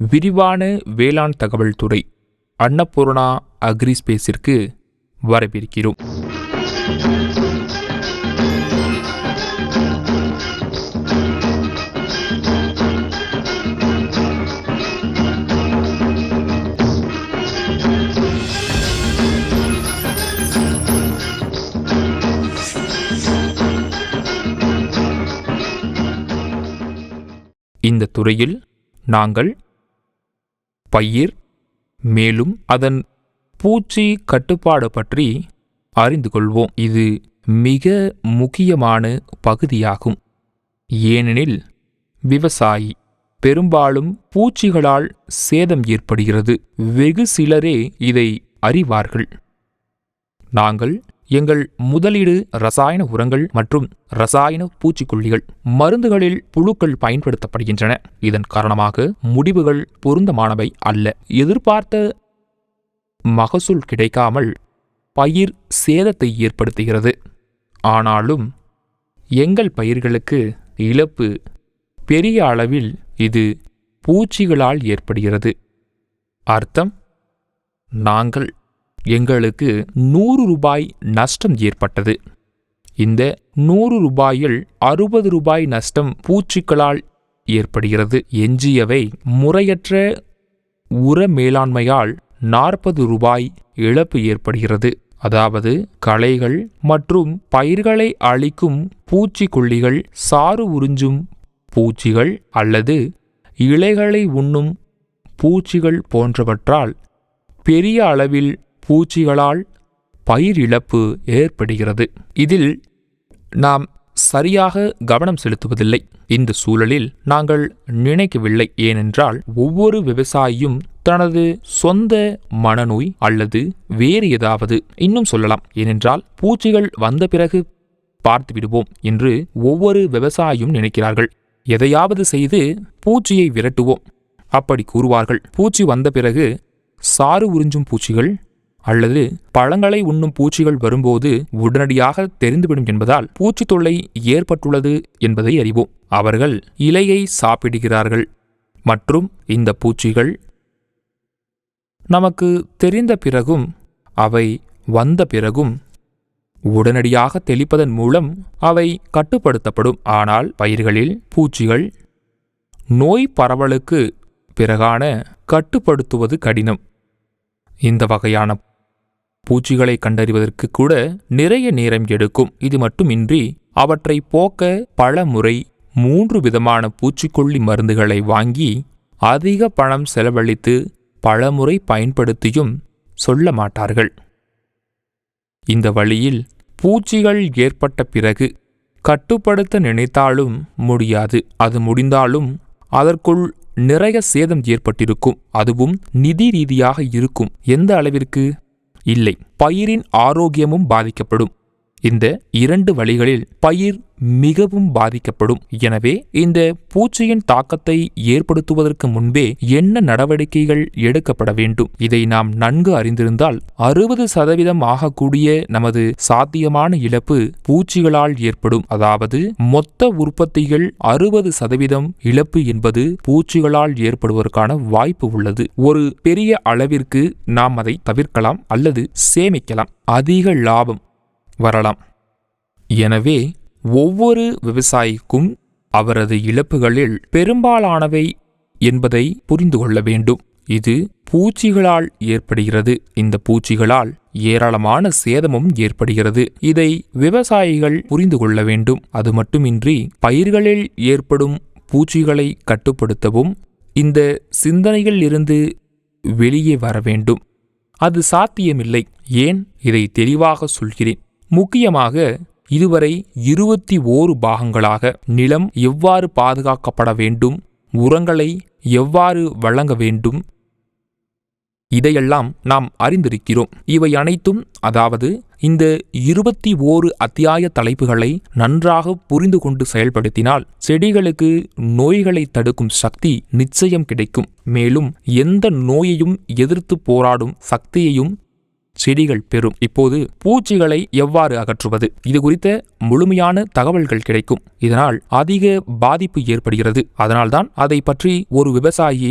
விரிவான வேளாண் தகவல் துறை அன்னபூர்ணா அக்ரிஸ்பேஸிற்கு வரவேற்கிறோம். இந்த துறையில் நாங்கள் பயிர் மேலும் அதன் பூச்சி கட்டுப்பாடு பற்றி அறிந்து கொள்வோம். இது மிக முக்கியமான பகுதியாகும். ஏனெனில் விவசாயி பெரும்பாலும் பூச்சிகளால் சேதம் ஏற்படுகிறது. வெகு சிலரே இதை அறிவார்கள். நாங்கள் எங்கள் முதலீடு ரசாயன உரங்கள் மற்றும் ரசாயன பூச்சிக்கொல்லிகள் மருந்துகளில் புழுக்கள் பயன்படுத்தப்படுகின்றன. இதன் காரணமாக முடிவுகள் பொருந்தமானவை அல்ல. எதிர்பார்த்த மகசூல் கிடைக்காமல் பயிர் சேதத்தை ஏற்படுத்துகிறது. ஆனாலும் எங்கள் பயிர்களுக்கு இழப்பு பெரிய அளவில் இது பூச்சிகளால் ஏற்படுகிறது. அர்த்தம், எங்களுக்கு 100 ரூபாய் நஷ்டம் ஏற்பட்டது. இந்த 100 ரூபாயில் 60 ரூபாய் நஷ்டம் பூச்சிகளால் ஏற்படுகிறது. எஞ்சியவை முறையற்ற உர மேலாண்மையால் 40 ரூபாய் இழப்பு ஏற்படுகிறது. அதாவது களைகள் மற்றும் பயிர்களை அழிக்கும் பூச்சிக்கொல்லிகள், சாறு உறிஞ்சும் பூச்சிகள் அல்லது இலைகளை உண்ணும் பூச்சிகள் போன்றவற்றால் பெரிய அளவில் பூச்சிகளால் பயிர் இழப்பு ஏற்படுகிறது. இதில் நாம் சரியாக கவனம் செலுத்துவதில்லை. இந்த சூழலில் நாங்கள் நினைக்கவில்லை. ஏனென்றால் ஒவ்வொரு விவசாயியும் தனது சொந்த மனநோய் அல்லது வேறு ஏதாவது இன்னும் சொல்லலாம். ஏனென்றால் பூச்சிகள் வந்த பிறகு பார்த்து விடுவோம் என்று ஒவ்வொரு விவசாயியும் நினைக்கிறார்கள். எதையாவது செய்து பூச்சியை விரட்டுவோம் அப்படி கூறுவார்கள். பூச்சி வந்த பிறகு சாறு உறிஞ்சும் பூச்சிகள் அல்லது பழங்களை உண்ணும் பூச்சிகள் வரும்போது உடனடியாக தெரிந்துவிடும் என்பதால் பூச்சி தொல்லை ஏற்பட்டுள்ளது என்பதை அறிவோம். அவர்கள் இலையை சாப்பிடுகிறார்கள் மற்றும் இந்த பூச்சிகள் நமக்கு தெரிந்த பிறகும் அவை வந்த பிறகும் உடனடியாக தெளிப்பதன் மூலம் அவை கட்டுப்படுத்தப்படும். ஆனால் பயிர்களில் பூச்சிகள் நோய் பரவலுக்கு பிறகான கட்டுப்படுத்துவது கடினம். இந்த வகையான பூச்சிகளை கண்டறிவதற்கு கூட நிறைய நேரம் எடுக்கும். இது மட்டுமின்றி அவற்றை போக்க பல முறை 3 விதமான பூச்சிக்கொல்லி மருந்துகளை வாங்கி அதிக பணம் செலவழித்து பல முறை பயன்படுத்தியும் சொல்ல மாட்டார்கள். இந்த வழியில் பூச்சிகள் ஏற்பட்ட பிறகு கட்டுப்படுத்த நினைத்தாலும் முடியாது. அது முடிந்தாலும் அதற்குள் நிறைய சேதம் ஏற்பட்டிருக்கும். அதுவும் நிதி ரீதியாக இருக்கும். எந்த அளவிற்கு? இல்லை, பயிரின் ஆரோக்கியமும் பாதிக்கப்படும். இந்த 2 வழிகளில் பயிர் மிகவும் பாதிக்கப்படும். எனவே இந்த பூச்சியின் தாக்கத்தை ஏற்படுத்துவதற்கு முன்பே என்ன நடவடிக்கைகள் எடுக்கப்பட வேண்டும்? இதை நாம் நன்கு அறிந்திருந்தால் 60% ஆகக்கூடிய நமது சாத்தியமான இழப்பு பூச்சிகளால் ஏற்படும். அதாவது மொத்த உற்பத்திகள் 60% இழப்பு என்பது பூச்சிகளால் ஏற்படுவதற்கான வாய்ப்பு உள்ளது. ஒரு பெரிய அளவிற்கு நாம் அதை தவிர்க்கலாம் அல்லது சேமிக்கலாம். அதிக லாபம் வரலாம். எனவே ஒவ்வொரு விவசாயிக்கும் அவரது இழப்புகளில் பெரும்பாலானவை என்பதை புரிந்து கொள்ள வேண்டும். இது பூச்சிகளால் ஏற்படுகிறது. இந்த பூச்சிகளால் ஏராளமான சேதமும் ஏற்படுகிறது. இதை விவசாயிகள் புரிந்து கொள்ள வேண்டும். அது மட்டுமின்றி பயிர்களில் ஏற்படும் பூச்சிகளை கட்டுப்படுத்தவும் இந்த சிந்தனையில் இருந்து வெளியே வர வேண்டும். அது சாத்தியமில்லை. ஏன்? இதை தெளிவாக சொல்கிறேன். முக்கியமாக இதுவரை 21 பாகங்களாக நிலம் எவ்வாறு பாதுகாக்கப்பட வேண்டும், உரங்களை எவ்வாறு வழங்க வேண்டும், இதையெல்லாம் நாம் அறிந்திருக்கிறோம். இவை அனைத்தும், அதாவது இந்த 21 அத்தியாய தலைப்புகளை நன்றாக புரிந்து கொண்டு செயல்படுத்தினால் செடிகளுக்கு நோய்களை தடுக்கும் சக்தி நிச்சயம் கிடைக்கும். மேலும் எந்த நோயையும் எதிர்த்து போராடும் சக்தியையும் செடிகள் பெறும். இப்போது பூச்சிகளை எவ்வாறு அகற்றுவது? இது குறித்த முழுமையான தகவல்கள் கிடைக்கும். இதனால் அதிக பாதிப்பு ஏற்படுகிறது. அதனால்தான் அதை பற்றி ஒரு விவசாயி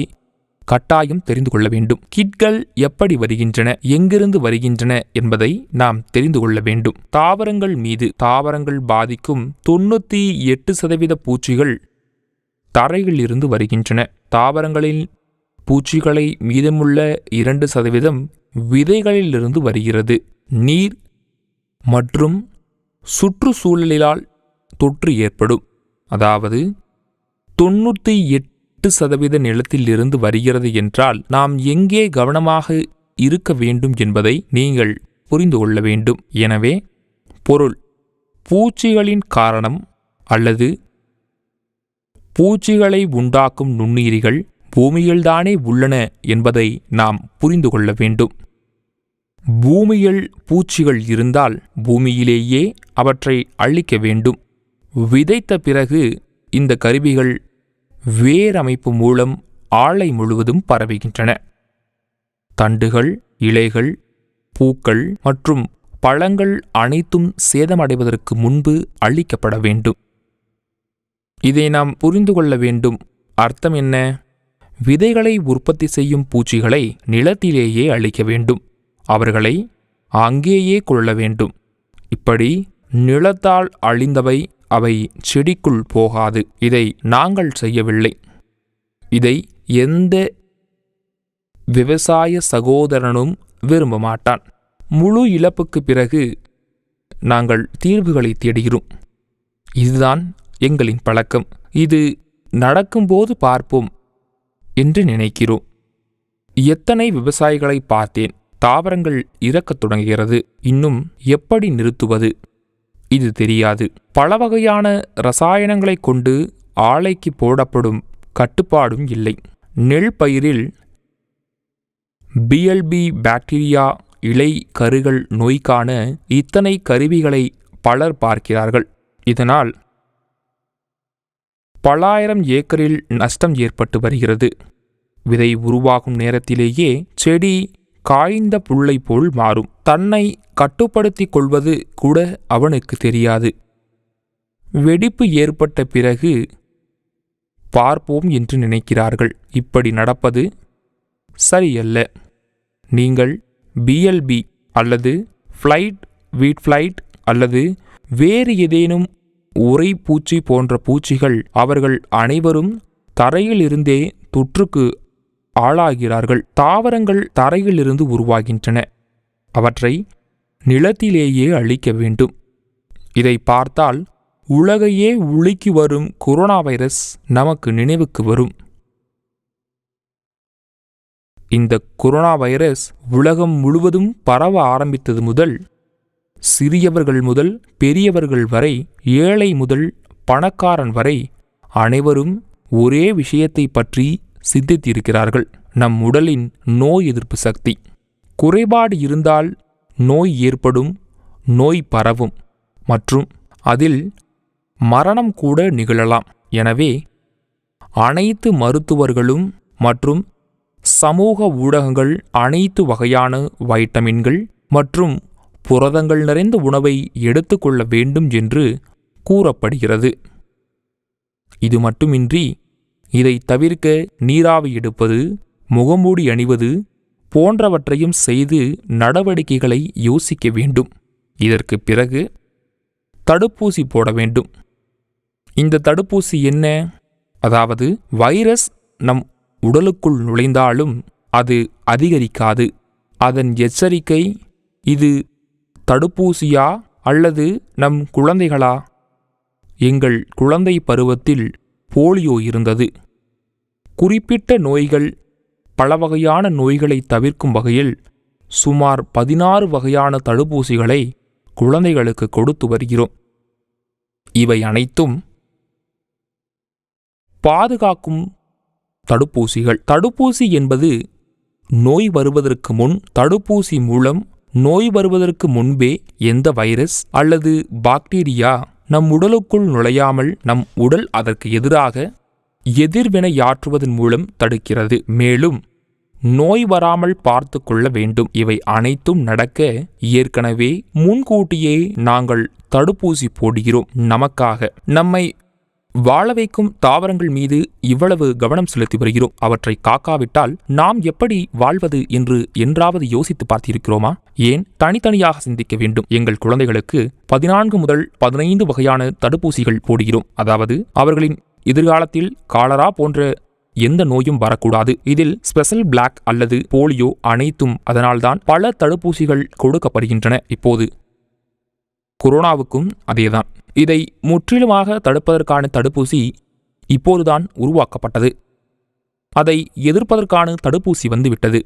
கட்டாயம் தெரிந்து கொள்ள வேண்டும். கிட்கள் எப்படி வருகின்றன, எங்கிருந்து வருகின்றன என்பதை நாம் தெரிந்து கொள்ள வேண்டும். தாவரங்கள் மீது தாவரங்கள் பாதிக்கும் 98% பூச்சிகள் தரையில் இருந்து வருகின்றன. தாவரங்களில் பூச்சிகளை மீதமுள்ள 2% விதைகளிலிருந்து வருகிறது. நீர் மற்றும் சுற்றுச்சூழலால் தொற்று ஏற்படும். அதாவது 98% நிலத்தில் இருந்து வருகிறது என்றால் நாம் எங்கே கவனமாக இருக்க வேண்டும் என்பதை நீங்கள் புரிந்து கொள்ள வேண்டும். எனவே பொருள் பூச்சிகளின் காரணம் அல்லது பூச்சிகளை உண்டாக்கும் நுண்ணுயிரிகள் பூமியில்தானே உள்ளன என்பதை நாம் புரிந்து கொள்ள வேண்டும். பூமியில் பூச்சிகள் இருந்தால் பூமியிலேயே அவற்றை அழிக்க வேண்டும். விதைத்த பிறகு இந்த கருவிகள் வேரமைப்பு மூலம் ஆலை முழுவதும் பரவுகின்றன. தண்டுகள், இலைகள், பூக்கள் மற்றும் பழங்கள் அனைத்தும் சேதமடைவதற்கு முன்பு அழிக்கப்பட வேண்டும். இதை நாம் புரிந்து கொள்ள வேண்டும். அர்த்தம் என்ன? விதைகளை உற்பத்தி செய்யும் பூச்சிகளை நிலத்திலேயே அழிக்க வேண்டும். அவர்களை அங்கேயே கொள்ள வேண்டும். இப்படி நிலத்தால் அழிந்தவை அவை செடிக்குள் போகாது. இதை நாங்கள் செய்யவில்லை. இதை எந்த விவசாய சகோதரனும் விரும்ப மாட்டான். முழு இழப்புக்கு பிறகு நாங்கள் தீர்வுகளை தேடுகிறோம். இதுதான் எங்களின் பழக்கம். இது நடக்கும்போது பார்ப்போம் என்று நினைக்கிறோம். எத்தனை விவசாயிகளை பார்த்தேன். தாவரங்கள் இறக்கத் தொடங்குகிறது. இன்னும் எப்படி நிறுத்துவது? இது தெரியாது. பல வகையான ரசாயனங்களை கொண்டு ஆலைக்கு போடப்படும் கட்டுப்பாடும் இல்லை. நெல் பயிரில் பிஎல்பி பாக்டீரியா இலை கருகள் நோய்க்கான இத்தனை கருவிகளை பலர் பார்க்கிறார்கள். இதனால் பலாயிரம் ஏக்கரில் நஷ்டம் ஏற்பட்டு வருகிறது. விதை உருவாகும் நேரத்திலேயே செடி காய்ந்த புல்லை போல் மாறும். தன்னை கட்டுப்படுத்திக் கொள்வது கூட அவனுக்கு தெரியாது. வெடிப்பு ஏற்பட்ட பிறகு பார்ப்போம் என்று நினைக்கிறார்கள். இப்படி நடப்பது சரியல்ல. நீங்கள் பிஎல்பி அல்லது வீட் ஃப்ளைட் அல்லது வேறு ஏதேனும் உறை பூச்சி போன்ற பூச்சிகள் அவர்கள் அனைவரும் தரையில் இருந்தே தொற்றுக்கு ஆளாகிறார்கள். தாவரங்கள் தரையிலிருந்து உருவாகின்றன. அவற்றை நிலத்திலேயே அழிக்க வேண்டும். இதை பார்த்தால் உலகையே உலுக்கி வரும் கொரோனா வைரஸ் நமக்கு நினைவுக்கு வரும். இந்த கொரோனா வைரஸ் உலகம் முழுவதும் பரவ ஆரம்பித்தது முதல் சிறியவர்கள் முதல் பெரியவர்கள் வரை, ஏழை முதல் பணக்காரன் வரை அனைவரும் ஒரே விஷயத்தை பற்றி சிந்தித்திருக்கிறார்கள். நம் உடலின் நோய் எதிர்ப்பு சக்தி குறைபாடு இருந்தால் நோய் ஏற்படும், நோய் பரவும் மற்றும் அதில் மரணம் கூட நிகழலாம். எனவே அனைத்து மருத்துவர்களும் மற்றும் சமூக ஊடகங்கள் அனைத்து வகையான வைட்டமின்கள் மற்றும் புரதங்கள் நிறைந்த உணவை எடுத்துக்கொள்ள வேண்டும் என்று கூறப்படுகிறது. இது மட்டுமின்றி இதை தவிர்க்க நீராவி எடுப்பது, முகமூடி அணிவது போன்றவற்றையும் செய்து நடவடிக்கைகளை யோசிக்க வேண்டும். இதற்கு பிறகு தடுப்பூசி போட வேண்டும். இந்த தடுப்பூசி என்ன? அதாவது வைரஸ் நம் உடலுக்குள் நுழைந்தாலும் அது அதிகரிக்காது. அதன் எச்சரிக்கை, இது தடுப்பூசியா அல்லது நம் குழந்தைகளா? எங்கள் குழந்தை பருவத்தில் போலியோ இருந்தது. குறிப்பிட்ட நோய்கள், பல வகையான நோய்களை தவிர்க்கும் வகையில் சுமார் 16 வகையான தடுப்பூசிகளை குழந்தைகளுக்கு கொடுத்து வருகிறோம். இவை அனைத்தும் பாதுகாக்கும் தடுப்பூசிகள். தடுப்பூசி என்பது நோய் வருவதற்கு முன், தடுப்பூசி மூலம் நோய் வருவதற்கு முன்பே எந்த வைரஸ் அல்லது பாக்டீரியா நம் உடலுக்குள் நுழையாமல் நம் உடல் அதற்கு எதிராக எதிர்வினையாற்றுவதன் மூலம் தடுக்கிறது. மேலும் நோய் வராமல் பார்த்து கொள்ள வேண்டும். இவை அனைத்தும் நடக்க ஏற்கனவே முன்கூட்டியே நாங்கள் தடுப்பூசி போடுகிறோம். நமக்காக, நம்மை வாழ வைக்கும் தாவரங்கள் மீது இவ்வளவு கவனம் செலுத்தி வருகிறோம். அவற்றை காக்காவிட்டால் நாம் எப்படி வாழ்வது என்று என்றாவது யோசித்து பார்த்திருக்கிறோமா? ஏன் தனித்தனியாக சிந்திக்க வேண்டும்? எங்கள் குழந்தைகளுக்கு 14 முதல் 15 வகையான தடுப்பூசிகள் போடுகிறோம். அதாவது அவர்களின் எதிர்காலத்தில் காலரா போன்ற எந்த நோயும் வரக்கூடாது. இதில் ஸ்பெஷல் பிளாக் அல்லது போலியோ அனைத்தும். அதனால்தான் பல தடுப்பூசிகள் கொடுக்கப்படுகின்றன. இப்போது கொரோனாவுக்கும் அதேதான். இதை முற்றிலுமாக தடுப்பதற்கான தடுப்பூசி இப்போதுதான் உருவாக்கப்பட்டது. அதை எதிர்ப்பதற்கான தடுப்பூசி வந்துவிட்டது.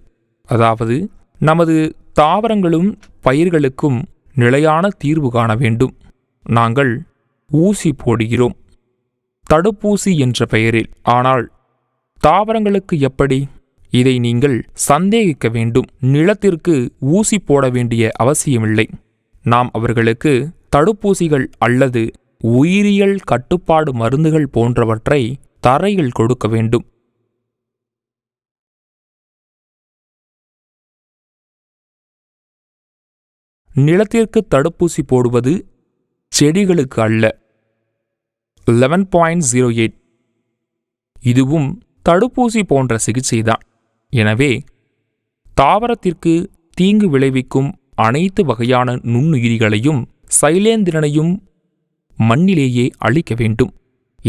அதாவது நமது தாவரங்களும் பயிர்களுக்கும் நிலையான தீர்வு காண வேண்டும். நாங்கள் ஊசி போடுகிறோம் தடுப்பூசி என்ற பெயரில். ஆனால் தாவரங்களுக்கு எப்படி? இதை நீங்கள் சந்தேகிக்க வேண்டும். நிலத்திற்கு ஊசி போட வேண்டிய அவசியமில்லை. நாம் அவர்களுக்கு தடுப்பூசிகள் அல்லது உயிரியல் கட்டுப்பாடு மருந்துகள் போன்றவற்றை தரையில் கொடுக்க வேண்டும். நிலத்திற்கு தடுப்பூசி போடுவது செடிகளுக்கு அல்ல. 11.08 இதுவும் தடுப்பூசி போன்ற சிகிச்சைதான். எனவே தாவரத்திற்கு தீங்கு விளைவிக்கும் அனைத்து வகையான நுண்ணுயிரிகளையும் சைலேந்திரனையும் மண்ணிலேயே அழிக்க வேண்டும்.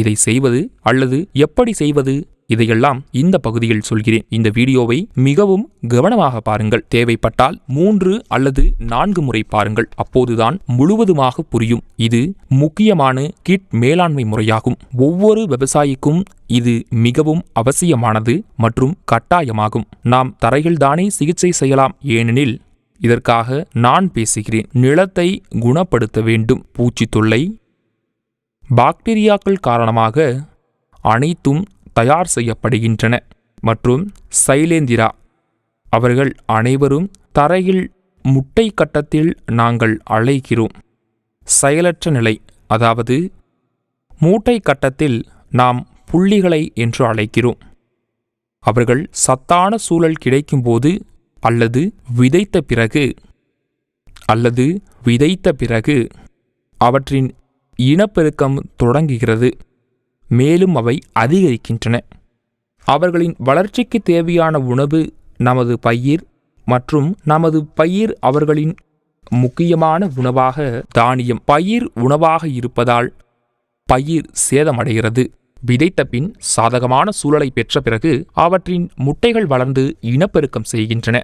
இதை செய்வது அல்லது எப்படி செய்வது, இதையெல்லாம் இந்த பகுதியில் சொல்கிறேன். இந்த வீடியோவை மிகவும் கவனமாக பாருங்கள். தேவைப்பட்டால் 3 அல்லது 4 முறை பாருங்கள். அப்போதுதான் முழுவதுமாக புரியும். இது முக்கியமான கிட் மேலாண்மை முறையாகும். ஒவ்வொரு விவசாயிக்கும் இது மிகவும் அவசியமானது மற்றும் கட்டாயமாகும். நாம் தரையில்தானே சிகிச்சை செய்யலாம். ஏனெனில் இதற்காக நான் பேசுகிறேன். நிலத்தை குணப்படுத்த வேண்டும். பூச்சி தொல்லை, பாக்டீரியாக்கள் காரணமாக அனைத்தும் தயார் செய்யப்படுகின்றன. மற்றும் சைலேந்திரா அவர்கள் அனைவரும் தரையில் முட்டை கட்டத்தில் நாங்கள் அழைக்கிறோம். செயலற்ற நிலை, அதாவது மூட்டை கட்டத்தில் நாம் புள்ளிகளை என்று அழைக்கிறோம். அவர்கள் சத்தான சூழல் கிடைக்கும்போது அல்லது விதைத்த பிறகு அவற்றின் இனப்பெருக்கம் தொடங்குகிறது. மேலும் அவை அதிகரிக்கின்றன. அவர்களின் வளர்ச்சிக்கு தேவையான உணவு நமது பயிர் மற்றும் நமது பயிர் அவர்களின் முக்கியமான உணவாக தானியம் பயிர் உணவாக இருப்பதால் பயிர் சேதமடைகிறது. விதைத்த பின் சாதகமான சூழலை பெற்ற பிறகு அவற்றின் முட்டைகள் வளர்ந்து இனப்பெருக்கம் செய்கின்றன.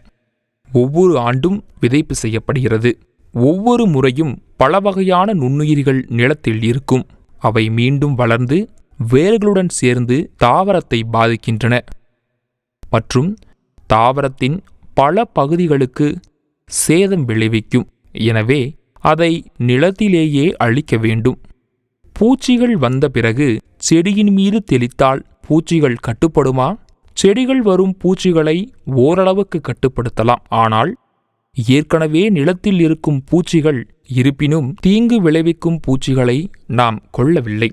ஒவ்வொரு ஆண்டும் விதைப்பு செய்யப்படுகிறது. ஒவ்வொரு முறையும் பல வகையான நுண்ணுயிரிகள் நிலத்தில் இருக்கும். அவை மீண்டும் வளர்ந்து வேர்களுடன் சேர்ந்து தாவரத்தை பாதிக்கின்றன மற்றும் தாவரத்தின் பல பகுதிகளுக்கு சேதம் விளைவிக்கும். எனவே அதை நிலத்திலேயே அழிக்க வேண்டும். பூச்சிகள் வந்த பிறகு செடியின் மீது தெளித்தால் பூச்சிகள் கட்டுப்படுமா? செடிகள் வரும் பூச்சிகளை ஓரளவுக்கு கட்டுப்படுத்தலாம். ஆனால் ஏற்கனவே நிலத்தில் இருக்கும் பூச்சிகள் இருப்பினும் தீங்கு விளைவிக்கும் பூச்சிகளை நாம் கொல்லவில்லை,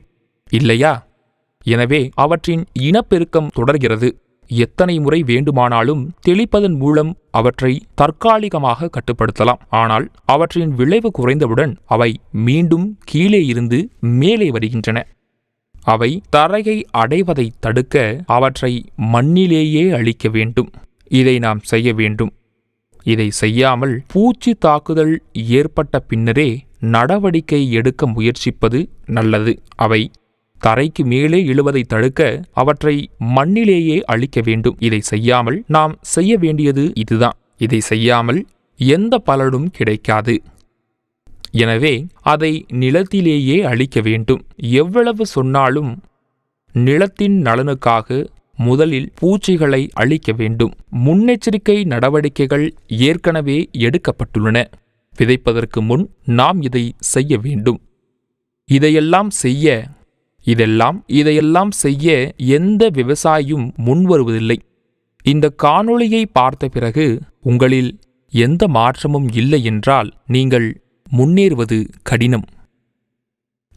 இல்லையா? எனவே அவற்றின் இனப்பெருக்கம் தொடர்கிறது. எத்தனை முறை வேண்டுமானாலும் தெளிப்பதன் மூலம் அவற்றை தற்காலிகமாக கட்டுப்படுத்தலாம். ஆனால் அவற்றின் விளைவு குறைந்தவுடன் அவை மீண்டும் கீழே இருந்து மேலே வருகின்றன. அவை தரையை அடைவதை தடுக்க அவற்றை மண்ணிலேயே அழிக்க வேண்டும். இதை நாம் செய்ய வேண்டும். இதை செய்யாமல் பூச்சி தாக்குதல் ஏற்பட்ட பின்னரே நடவடிக்கை எடுக்க முயற்சிப்பது நல்லது. அவை தரைக்கு மேலே இழுவதை தடுக்க அவற்றை மண்ணிலேயே அழிக்க வேண்டும். இதை செய்யாமல் நாம் செய்ய வேண்டியது இதுதான். இதை செய்யாமல் எந்த பலனும் கிடைக்காது. எனவே அதை நிலத்திலேயே அழிக்க வேண்டும். எவ்வளவு சொன்னாலும் நிலத்தின் நலனுக்காக முதலில் பூச்சிகளை அழிக்க வேண்டும். முன்னெச்சரிக்கை நடவடிக்கைகள் ஏற்கனவே எடுக்கப்பட்டுள்ளன. விதைப்பதற்கு முன் நாம் இதை செய்ய வேண்டும். இதையெல்லாம் செய்ய எந்த விவசாயியும் முன்வருவதில்லை. இந்த காணொளியை பார்த்த பிறகு உங்களில் எந்த மாற்றமும் இல்லை என்றால் நீங்கள் முன்னேறுவது கடினம்.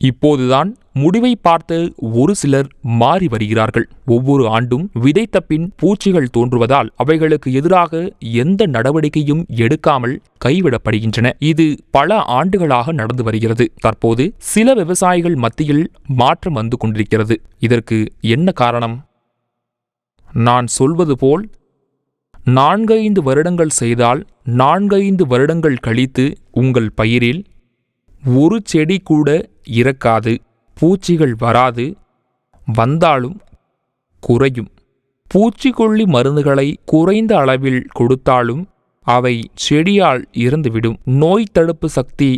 இப்போதுதான் முடிவை பார்த்து ஒரு சிலர் மாறி வருகிறார்கள். ஒவ்வொரு ஆண்டும் விதைத்த பின் பூச்சிகள் தோன்றுவதால் அவைகளுக்கு எதிராக எந்த நடவடிக்கையும் எடுக்காமல் கைவிடப்படுகின்றன. இது பல ஆண்டுகளாக நடந்து வருகிறது. தற்போது சில விவசாயிகள் மத்தியில் மாற்றம் வந்து கொண்டிருக்கிறது. இதற்கு என்ன காரணம்? நான் சொல்வது போல் 4-5 வருடங்கள் செய்தால் 4-5 வருடங்கள் கழித்து உங்கள் பயிரில் ஒரு செடி கூட இறக்காது, பூச்சிகள் வராது, வந்தாலும் குறையும். பூச்சிக்கொல்லி மருந்துகளை குறைந்த அளவில் கொடுத்தாலும் அவை செடியால் இறந்துவிடும். நோய் தடுப்பு சக்தி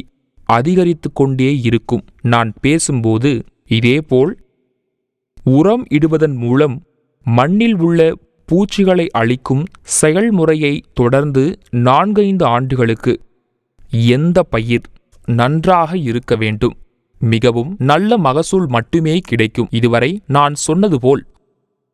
அதிகரித்து கொண்டே இருக்கும். நான் பேசும்போது இதேபோல் உரம் இடுவதன் மூலம் மண்ணில் உள்ள பூச்சிகளை அழிக்கும் செயல்முறையை தொடர்ந்து 4-5 ஆண்டுகளுக்கு எந்த பயிர் நன்றாக இருக்க வேண்டும், மிகவும் நல்ல மகசூல் மட்டுமே கிடைக்கும். இதுவரை நான் சொன்னது போல்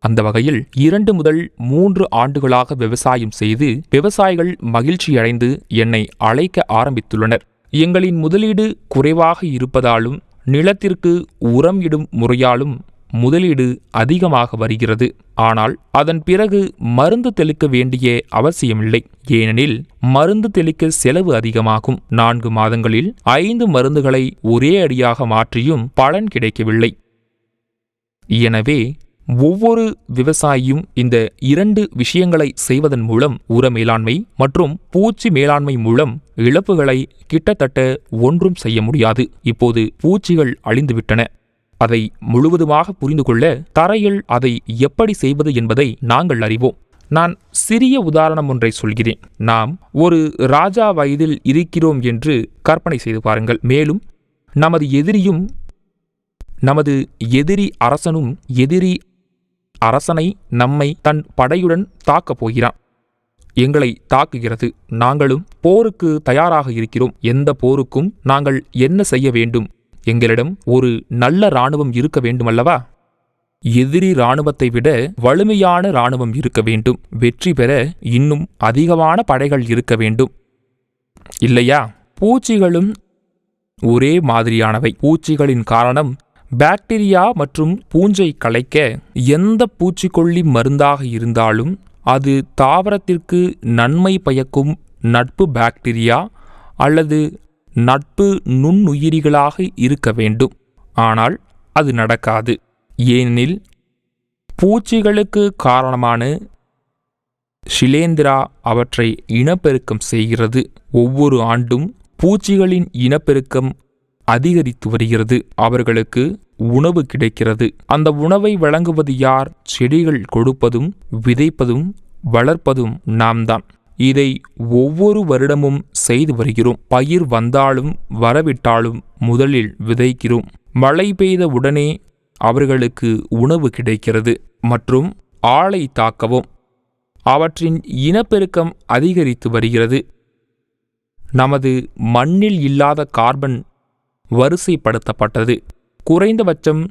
அந்த வகையில் 2 முதல் 3 ஆண்டுகளாக விவசாயம் செய்து விவசாயிகள் மகிழ்ச்சியடைந்து என்னை அழைக்க ஆரம்பித்துள்ளனர். எங்களின் முதலீடு குறைவாக இருப்பதாலும் நிலத்திற்கு உரம் இடும் முறையாலும் முதலீடு அதிகமாக வருகிறது. ஆனால் அதன் பிறகு மருந்து தெளிக்க வேண்டிய அவசியமில்லை. ஏனெனில் மருந்து தெளிக்க செலவு அதிகமாகும். 4 மாதங்களில் 5 மருந்துகளை ஒரே அடியாக மாற்றியும் பலன் கிடைக்கவில்லை. எனவே ஒவ்வொரு விவசாயியும் இந்த 2 விஷயங்களை செய்வதன் மூலம் உர மேலாண்மை மற்றும் பூச்சி மேலாண்மை மூலம் இழப்புகளை கிட்டத்தட்ட ஒன்றும் செய்ய முடியாது. இப்போது பூச்சிகள் அழிந்துவிட்டன. அதை முழுவதுமாக புரிந்து கொள்ள தரையில் அதை எப்படி செய்வது என்பதை நாங்கள் அறிவோம். நான் சிறிய உதாரணம் ஒன்றை சொல்கிறேன். நாம் ஒரு ராஜா வயதில் இருக்கிறோம் என்று கற்பனை செய்து பாருங்கள். மேலும் நமது எதிரி அரசனும் எதிரி அரசனை நம்மை தன் படையுடன் தாக்கப் போகிறான். எங்களை தாக்குகிறது. நாங்களும் போருக்கு தயாராக இருக்கிறோம். எந்த போருக்கும் நாங்கள் என்ன செய்ய வேண்டும்? எங்களிடம் ஒரு நல்ல இராணுவம் இருக்க வேண்டுமல்லவா? எதிரி இராணுவத்தை விட வலிமையான இராணுவம் இருக்க வேண்டும். வெற்றி பெற இன்னும் அதிகமான படைகள் இருக்க வேண்டும், இல்லையா? பூச்சிகளும் ஒரே மாதிரியானவை. பூச்சிகளின் காரணம் பாக்டீரியா மற்றும் பூஞ்சை களைக்க எந்த பூச்சிக்கொல்லி மருந்தாக இருந்தாலும் அது தாவரத்திற்கு நன்மை பயக்கும் நட்பு பாக்டீரியா அல்லது நட்பு நுண்ணுயிரிகளாக இருக்க வேண்டும். ஆனால் அது நடக்காது. ஏனெனில் பூச்சிகளுக்கு காரணமான ஷிலேந்திரா அவற்றை இனப்பெருக்கம் செய்கிறது. ஒவ்வொரு ஆண்டும் பூச்சிகளின் இனப்பெருக்கம் அதிகரித்து வருகிறது. அவர்களுக்கு உணவு கிடைக்கிறது. அந்த உணவை வழங்குவது யார்? செடிகள் கொடுப்பதும் விதைப்பதும் வளர்ப்பதும் நாம் தான். இதை ஒவ்வொரு வருடமும் செய்து வருகிறோம். பயிர் வந்தாலும் வரவிட்டாலும் முதலில் விதைக்கிறோம். மழை பெய்த உடனே அவர்களுக்கு உணவு கிடைக்கிறது மற்றும் ஆளை தாக்கவும் அவற்றின் இனப்பெருக்கம் அதிகரித்து வருகிறது. நமது மண்ணில் இல்லாத கார்பன் வரிசைப்படுத்தப்பட்டது. குறைந்தபட்சம்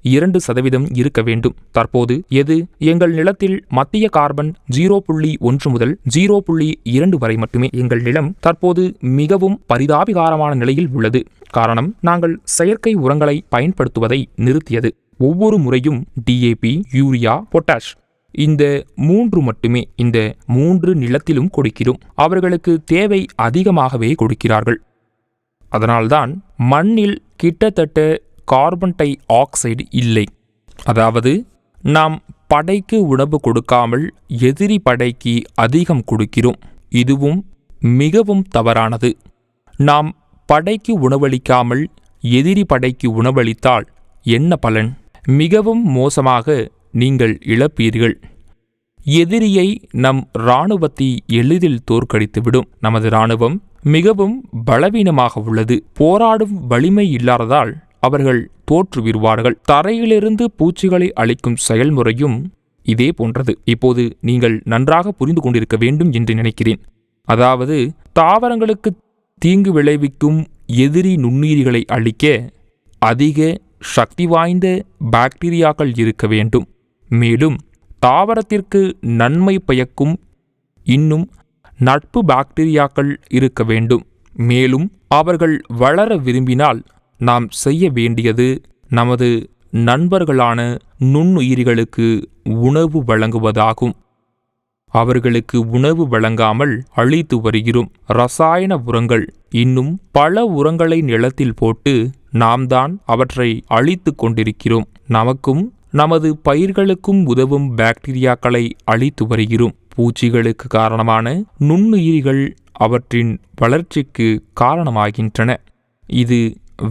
2% இருக்க வேண்டும். தற்போது எது? எங்கள் நிலத்தில் மத்திய கார்பன் 0.1 முதல் 0.2 வரை மட்டுமே. எங்கள் நிலம் தற்போது மிகவும் பரிதாபகரமான நிலையில் உள்ளது. காரணம், நாங்கள் செயற்கை உரங்களை பயன்படுத்துவதை நிறுத்தியது. ஒவ்வொரு முறையும் DAP, யூரியா, பொட்டாஷ் இந்த 3 மட்டுமே. இந்த 3 நிலத்திலும் கொடுக்கிறோம். அவர்களுக்கு தேவை அதிகமாகவே கொடுக்கிறார்கள். அதனால்தான் மண்ணில் கிட்டத்தட்ட கார்பன் டை ஆக்சைடு இல்லை. அதாவது நாம் படைக்கு உணவு கொடுக்காமல் எதிரி படைக்கு அதிகம் கொடுக்கிறோம். இதுவும் மிகவும் தவறானது. நாம் படைக்கு உணவளிக்காமல் எதிரி படைக்கு உணவளித்தால் என்ன பலன்? மிகவும் மோசமாக நீங்கள் இழப்பீர்கள். எதிரியை நம் இராணுவத்தை எளிதில் தோற்கடித்துவிடும். நமது இராணுவம் மிகவும் பலவீனமாக உள்ளது. போராடும் வலிமை இல்லாததால் அவர்கள் தோற்றுவிடுவார்கள். தரையிலிருந்து பூச்சிகளை அழிக்கும் செயல்முறையும் இதே போன்றது. இப்போது நீங்கள் நன்றாக புரிந்து கொண்டிருக்க வேண்டும் என்று நினைக்கிறேன். அதாவது தாவரங்களுக்கு தீங்கு விளைவிக்கும் எதிரி நுண்ணுயிரிகளை அழிக்க அதிக சக்தி வாய்ந்த பாக்டீரியாக்கள் இருக்க வேண்டும். மேலும் தாவரத்திற்கு நன்மை பயக்கும் இன்னும் நட்பு பாக்டீரியாக்கள் இருக்க வேண்டும். மேலும் அவர்கள் வளர விரும்பினால் நாம் செய்ய வேண்டியது நமது நண்பர்களான நுண்ணுயிரிகளுக்கு உணவு வழங்குவதாகும். அவர்களுக்கு உணவு வழங்காமல் அழித்து வருகிறோம். ரசாயன உரங்கள், இன்னும் பல உரங்களை நிலத்தில் போட்டு நாம் தான் அவற்றை அழித்து கொண்டிருக்கிறோம். நமக்கும் நமது பயிர்களுக்கும் உதவும் பாக்டீரியாக்களை அழித்து வருகிறோம். பூச்சிகளுக்கு காரணமான நுண்ணுயிரிகள் அவற்றின் வளர்ச்சிக்கு காரணமாகின்றன. இது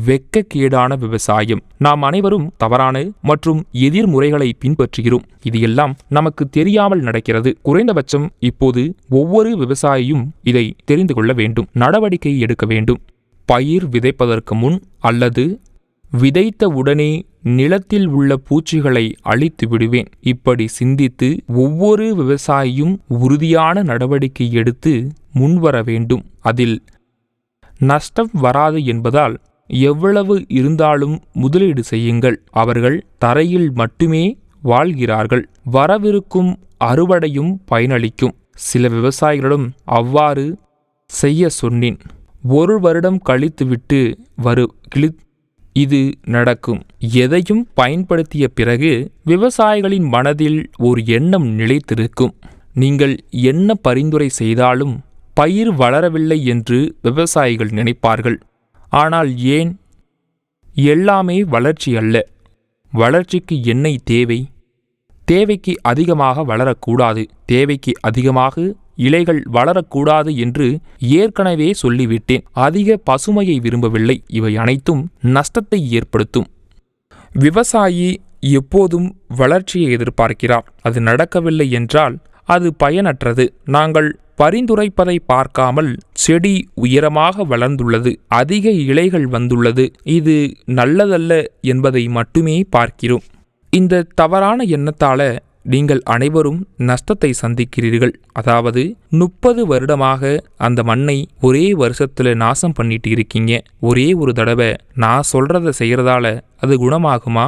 வெட்கக்கேடான விவசாயம். நாம் அனைவரும் தவறான மற்றும் எதிர்முறைகளை பின்பற்றுகிறோம். இது எல்லாம் நமக்கு தெரியாமல் நடக்கிறது. குறைந்தபட்சம் இப்போது ஒவ்வொரு விவசாயியும் இதை தெரிந்து கொள்ள வேண்டும், நடவடிக்கை எடுக்க வேண்டும். பயிர் விதைப்பதற்கு முன் அல்லது விதைத்த உடனே நிலத்தில் உள்ள பூச்சிகளை அழித்து விடுவேன். இப்படி சிந்தித்து ஒவ்வொரு விவசாயியும் உறுதியான நடவடிக்கை எடுத்து முன்வர வேண்டும். அதில் நஷ்டம் வராது என்பதால் எவ்வளவு இருந்தாலும் முதலீடு செய்யுங்கள். அவர்கள் தரையில் மட்டுமே வாழ்கிறார்கள். வரவிருக்கும் அறுவடையும் பயனளிக்கும். சில விவசாயிகளிடம் அவ்வாறு செய்ய சொன்னேன். 1 வருடம் கழித்துவிட்டு இது நடக்கும். எதையும் பயன்படுத்திய பிறகு விவசாயிகளின் மனதில் ஒரு எண்ணம் நிலைத்திருக்கும். நீங்கள் என்ன பரிந்துரை செய்தாலும் பயிர் வளரவில்லை என்று விவசாயிகள் நினைப்பார்கள். ஆனால் ஏன்? எல்லாமே வளர்ச்சி அல்ல. வளர்ச்சிக்கு என்ன தேவை? தேவைக்கு அதிகமாக வளரக்கூடாது, தேவைக்கு அதிகமாக இலைகள் வளரக்கூடாது என்று ஏற்கனவே சொல்லிவிட்டேன். அதிக பசுமையை விரும்பவில்லை. இவை அனைத்தும் நஷ்டத்தை ஏற்படுத்தும். விவசாயி எப்போதும் வளர்ச்சியை எதிர்பார்க்கிறார். அது நடக்கவில்லை என்றால் அது பயனற்றது. நாங்கள் பரிந்துரைப்பதை பார்க்காமல் செடி உயரமாக வளர்ந்துள்ளது, அதிக இலைகள் வந்துள்ளது, இது நல்லதல்ல என்பதை மட்டுமே பார்க்கிறோம். இந்த தவறான எண்ணத்தால நீங்கள் அனைவரும் நஷ்டத்தை சந்திக்கிறீர்கள். அதாவது 30 வருடமாக அந்த மண்ணை ஒரே வருஷத்துல நாசம் பண்ணிட்டு இருக்கீங்க. ஒரே ஒரு தடவை நான் சொல்றத செய்யறதால அது குணமாகுமா?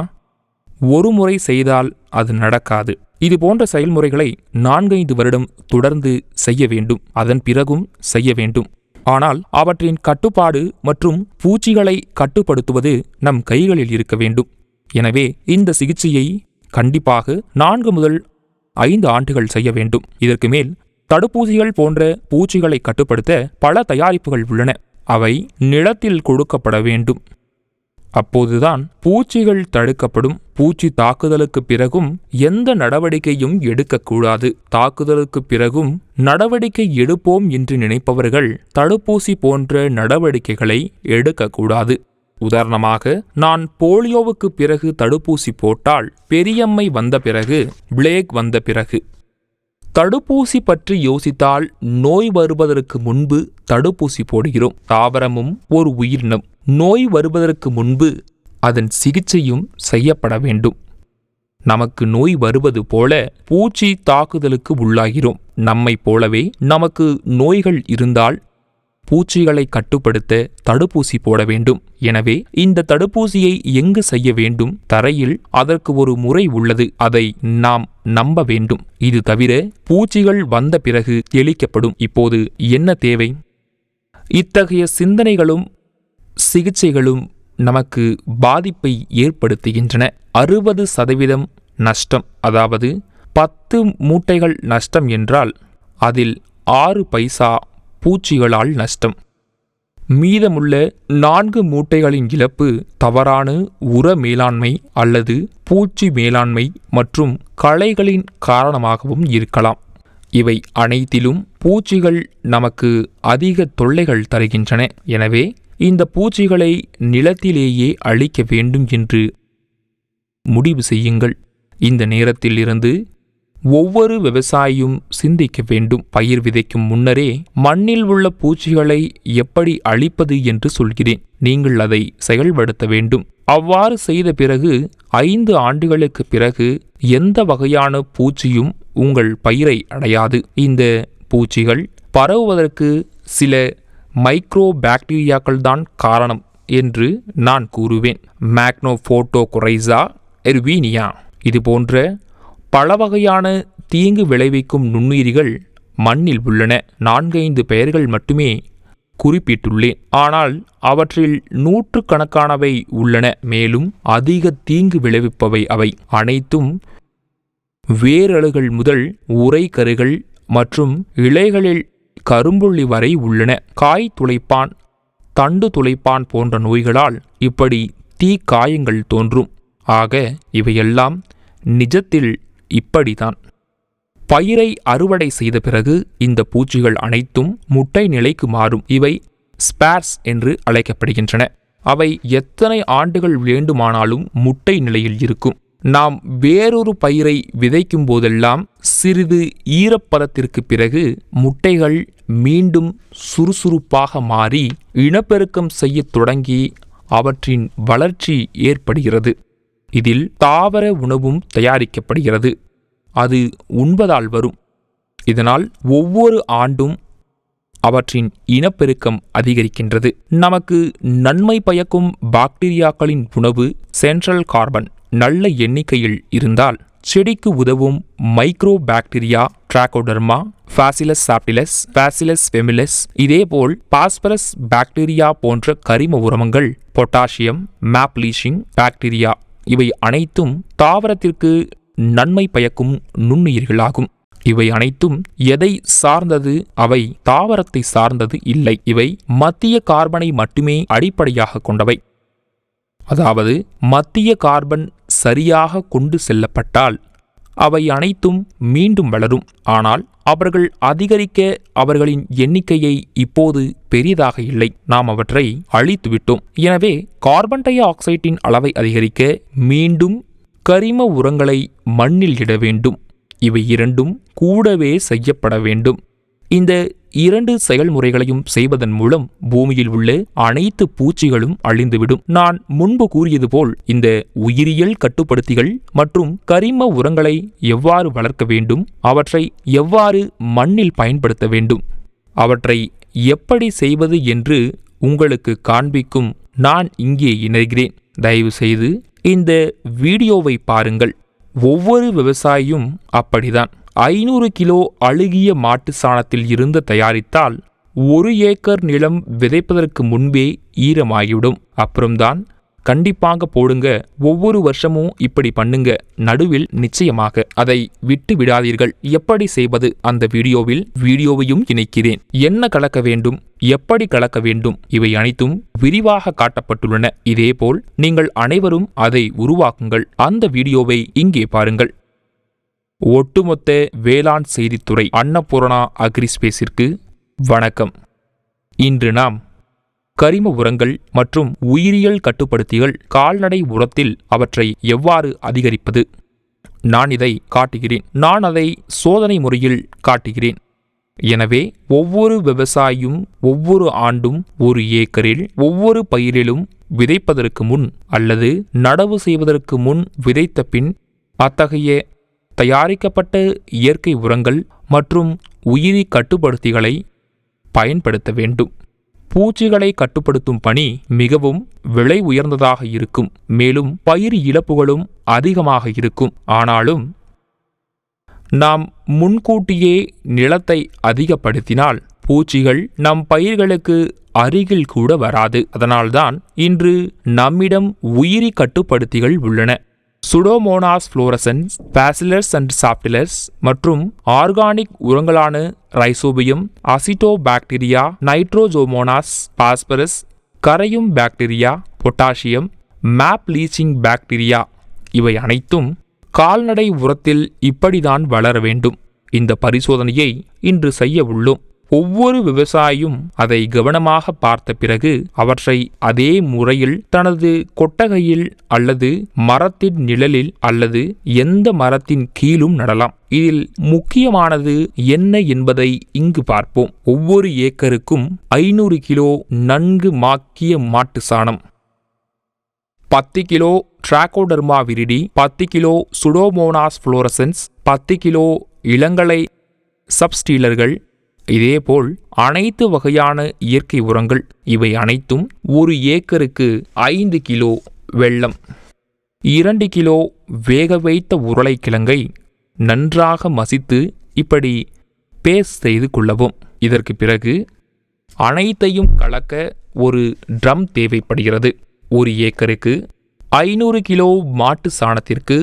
ஒரு முறை செய்தால் அது நடக்காது. இது போன்ற செயல்முறைகளை 4-5 வருடம் தொடர்ந்து செய்ய வேண்டும். அதன் பிறகும் செய்ய வேண்டும். ஆனால் அவற்றின் கட்டுப்பாடு மற்றும் பூச்சிகளை கட்டுப்படுத்துவது நம் கைகளில் இருக்க வேண்டும். எனவே இந்த சிகிச்சையை கண்டிப்பாக 4 முதல் 5 ஆண்டுகள் செய்ய வேண்டும். இதற்கு மேல் தடுப்பூசிகள் போன்ற பூச்சிகளை கட்டுப்படுத்த பல தயாரிப்புகள் உள்ளன. அவை நிலத்தில் கொடுக்கப்பட வேண்டும். அப்போதுதான் பூச்சிகள் தடுக்கப்படும். பூச்சி தாக்குதலுக்கு பிறகும் எந்த நடவடிக்கையும் எடுக்கக்கூடாது. தாக்குதலுக்கு பிறகும் நடவடிக்கை எடுப்போம் என்று நினைப்பவர்கள் தடுப்பூசி போன்ற நடவடிக்கைகளை எடுக்கக்கூடாது. உதாரணமாக, நான் போலியோவுக்கு பிறகு தடுப்பூசி போட்டால், பெரியம்மை வந்த பிறகு, பிளேக் வந்த பிறகு. தடுப்பூசி பற்றி யோசித்தால் நோய் வருவதற்கு முன்பு தடுப்பூசி போடுகிறோம். தாவரமும் ஒரு உயிரினம். நோய் வருவதற்கு முன்பு அதன் சிகிச்சையும் செய்யப்பட வேண்டும். நமக்கு நோய் வருவது போல பூச்சி தாக்குதலுக்கு உள்ளாகிறோம். நம்மை போலவே நமக்கு நோய்கள் இருந்தால் பூச்சிகளை கட்டுப்படுத்த தடுப்பூசி போட வேண்டும். எனவே இந்த தடுப்பூசியை எங்கு செய்ய வேண்டும்? தரையில் அதற்கு ஒரு முறை உள்ளது. அதை நாம் நம்ப வேண்டும். இது தவிர பூச்சிகள் வந்த பிறகு தெளிக்கப்படும். இப்போது என்ன தேவை? இத்தகைய சிந்தனைகளும் சிகிச்சைகளும் நமக்கு பாதிப்பை ஏற்படுத்துகின்றன. 60% நஷ்டம், அதாவது 10 மூட்டைகள் நஷ்டம் என்றால் அதில் 6 பைசா பூச்சிகளால் நஷ்டம். மீதமுள்ள 4 மூட்டைகளின் இழப்பு தவறான உர மேலாண்மை அல்லது பூச்சி மேலாண்மை மற்றும் களைகளின் காரணமாகவும் இருக்கலாம். இவை அனைத்திலும் பூச்சிகள் நமக்கு அதிக தொல்லைகள் தருகின்றன. எனவே இந்த பூச்சிகளை நிலத்திலேயே அழிக்க வேண்டும் என்று முடிவு செய்யுங்கள். இந்த நேரத்தில் இருந்து ஒவ்வொரு விவசாயியும் சிந்திக்க வேண்டும். பயிர் விதைக்கும் முன்னரே மண்ணில் உள்ள பூச்சிகளை எப்படி அழிப்பது என்று சொல்கிறேன். நீங்கள் அதை செயல்படுத்த வேண்டும். அவ்வாறு செய்த பிறகு 5 ஆண்டுகளுக்கு பிறகு எந்த வகையான பூச்சியும் உங்கள் பயிரை அடையாது. இந்த பூச்சிகள் பரவுவதற்கு சில மைக்ரோ பாக்டீரியாக்கள் தான் காரணம் என்று நான் கூறுவேன். மேக்னோபோட்டோகொரைசா எர்வீனியா இது போன்ற பல வகையான தீங்கு விளைவிக்கும் நுண்ணுயிரிகள் மண்ணில் உள்ளன. 4-5 பெயர்கள் மட்டுமே குறிப்பிட்டுள்ளேன். ஆனால் அவற்றில் நூற்றுக்கணக்கானவை உள்ளன. மேலும் அதிக தீங்கு விளைவிப்பவை அவை அனைத்தும் வேரழுகள் முதல் உறைகருகள் மற்றும் இலைகளில் கரும்புள்ளி வரை உள்ளன. காய் துளைப்பான், தண்டு துளைப்பான் போன்ற நோய்களால் இப்படி தீக்காயங்கள் தோன்றும். ஆக இவையெல்லாம் நிஜத்தில் இப்படித்தான். பயிரை அறுவடை செய்த பிறகு இந்த பூச்சிகள் அனைத்தும் முட்டை நிலைக்கு மாறும். இவை ஸ்பேர்ஸ் என்று அழைக்கப்படுகின்றன. அவை எத்தனை ஆண்டுகள் வேண்டுமானாலும் முட்டை நிலையில் இருக்கும். நாம் வேறொரு பயிரை விதைக்கும் போதெல்லாம் சிறிது ஈரப்பதத்திற்கு பிறகு முட்டைகள் மீண்டும் சுறுசுறுப்பாக மாறி இனப்பெருக்கம் செய்யத் தொடங்கி அவற்றின் வளர்ச்சி ஏற்படுகிறது. இதில் தாவர உணவும் தயாரிக்கப்படுகிறது. அது உண்பதால் வரும். இதனால் ஒவ்வொரு ஆண்டும் அவற்றின் இனப்பெருக்கம் அதிகரிக்கின்றது. நமக்கு நன்மை பயக்கும் பாக்டீரியாக்களின் உணவு சென்ட்ரல் கார்பன் நல்ல எண்ணிக்கையில் இருந்தால் செடிக்கு உதவும் micro bacteria Trichoderma, Bacillus subtilis, Bacillus ஃபெமிலிஸ், இதேபோல் பாஸ்பரஸ் பாக்டீரியா போன்ற கரிம உரமங்கள், பொட்டாசியம், மேப்லீஷிங் பாக்டீரியா இவை அனைத்தும் தாவரத்திற்கு நன்மை பயக்கும் நுண்ணுயிர்களாகும். இவை அனைத்தும் எதை சார்ந்தது? அவை தாவரத்தை சார்ந்தது இல்லை. இவை மத்திய கார்பனை மட்டுமே அடிப்படையாக கொண்டவை. அதாவது மத்திய கார்பன் சரியாக கொண்டு செல்லப்பட்டால் அவை அனைத்தும் மீண்டும் வளரும். ஆனால் அவர்கள் அதிகரிக்க அவர்களின் எண்ணிக்கையை இப்போது பெரிதாக இல்லை. நாம் அவற்றை அழித்துவிட்டோம். எனவே கார்பன் டை ஆக்சைட்டின் அளவை அதிகரிக்க மீண்டும் கரிம உரங்களை மண்ணில் இட வேண்டும். இவை இரண்டும் கூடவே செய்யப்பட வேண்டும். இந்த இரண்டு செயல்முறைகளையும் செய்வதன் மூலம் பூமியில் உள்ள அனைத்து பூச்சிகளும் அழிந்துவிடும். நான் முன்பு கூறியது போல் இந்த உயிரியல் கட்டுப்படுத்திகள் மற்றும் கரிம உரங்களை எவ்வாறு வளர்க்க வேண்டும், அவற்றை எவ்வாறு மண்ணில் பயன்படுத்த வேண்டும், அவற்றை எப்படி செய்வது என்று உங்களுக்கு காண்பிக்கும் நான் இங்கே இணைகிறேன். தயவு செய்து இந்த வீடியோவை பாருங்கள். ஒவ்வொரு விவசாயியும் அப்படிதான். 500 கிலோ அழுகிய மாட்டு சாணத்தில் இருந்து தயாரித்தால் 1 ஏக்கர் நிலம் விதைப்பதற்கு முன்பே ஈரமாகிவிடும். அப்புறம்தான் கண்டிப்பாக போடுங்க. ஒவ்வொரு வருஷமும் இப்படி பண்ணுங்க. நடுவில் நிச்சயமாக அதை விட்டு விடாதீர்கள். எப்படி செய்வது? அந்த வீடியோவையும் இணைக்கிறேன். என்ன கலக்க வேண்டும், எப்படி கலக்க வேண்டும், இவை அனைத்தும் விரிவாக காட்டப்பட்டுள்ளன. இதேபோல் நீங்கள் அனைவரும் அதை உருவாக்குங்கள். அந்த வீடியோவை இங்கே பாருங்கள். ஒட்டுமொத்த வேளாண் செய்தித்துறை அன்னபூர்ணா அக்ரிஸ்பேஸிற்கு வணக்கம். இன்று நாம் கரிம உரங்கள் மற்றும் உயிரியல் கட்டுப்படுத்திகள் கால்நடை உரத்தில் அவற்றை எவ்வாறு அதிகரிப்பது, நான் இதை காட்டுகிறேன். நான் அதை சோதனை முறையில் காட்டுகிறேன். எனவே ஒவ்வொரு விவசாயியும் ஒவ்வொரு ஆண்டும் 1 ஏக்கரில் ஒவ்வொரு பயிரிலும் விதைப்பதற்கு முன் அல்லது நடவு செய்வதற்கு முன் விதைத்த பின் அத்தகைய தயாரிக்கப்பட்ட இயற்கை உரங்கள் மற்றும் உயிரி கட்டுப்படுத்திகளை பயன்படுத்த வேண்டும். பூச்சிகளை கட்டுப்படுத்தும் பணி மிகவும் விலை உயர்ந்ததாக இருக்கும். மேலும் பயிர் இழப்புகளும் அதிகமாக இருக்கும். ஆனாலும் நாம் முன்கூட்டியே நிலத்தை அதிகப்படுத்தினால் பூச்சிகள் நம் பயிர்களுக்கு அருகில் கூட வராது. அதனால்தான் இன்று நம்மிடம் உயிரி கட்டுப்படுத்திகள் உள்ளன. சுடோமோனாஸ் ஃப்ளோரசன்ஸ், பாசிலஸ் அண்ட் சாப்டிலஸ் மற்றும் ஆர்கானிக் உரங்களான ரைசோபியம், அசிட்டோபாக்டீரியா, நைட்ரோசோமோனாஸ், பாஸ்பரஸ், கரையும் பாக்டீரியா, பொட்டாசியம், மேப்லீச்சிங் பாக்டீரியா இவை அனைத்தும் கால்நடை உரத்தில் இப்படிதான் வளர வேண்டும். இந்த பரிசோதனையை இன்று செய்ய உள்ளோம். ஒவ்வொரு விவசாயியும் அதை கவனமாக பார்த்த பிறகு அவற்றை அதே முறையில் தனது கொட்டகையில் அல்லது மரத்தின் நிழலில் அல்லது எந்த மரத்தின் கீழும் நடலாம். இதில் முக்கியமானது என்ன என்பதை இங்கு பார்ப்போம். ஒவ்வொரு ஏக்கருக்கும் 500 கிலோ நன்கு மாக்கிய மாட்டு சாணம், 10 kilo Trichoderma viride, 10 kilo Pseudomonas fluorescens, 10 kilo இளங்கலை சப்ஸ்டீலர்கள், இதேபோல் அனைத்து வகையான இயற்கை உரங்கள் இவை அனைத்தும் 1 ஏக்கருக்கு 5 கிலோ வெல்லம், 2 கிலோ வேக வைத்த உருளைக்கிழங்கை நன்றாக மசித்து இப்படி பேஸ்ட் செய்து கொள்ளவும். இதற்கு பிறகு அனைத்தையும் கலக்க ஒரு ட்ரம் தேவைப்படுகிறது. ஒரு ஏக்கருக்கு 500 கிலோ மாட்டு சாணத்திற்கு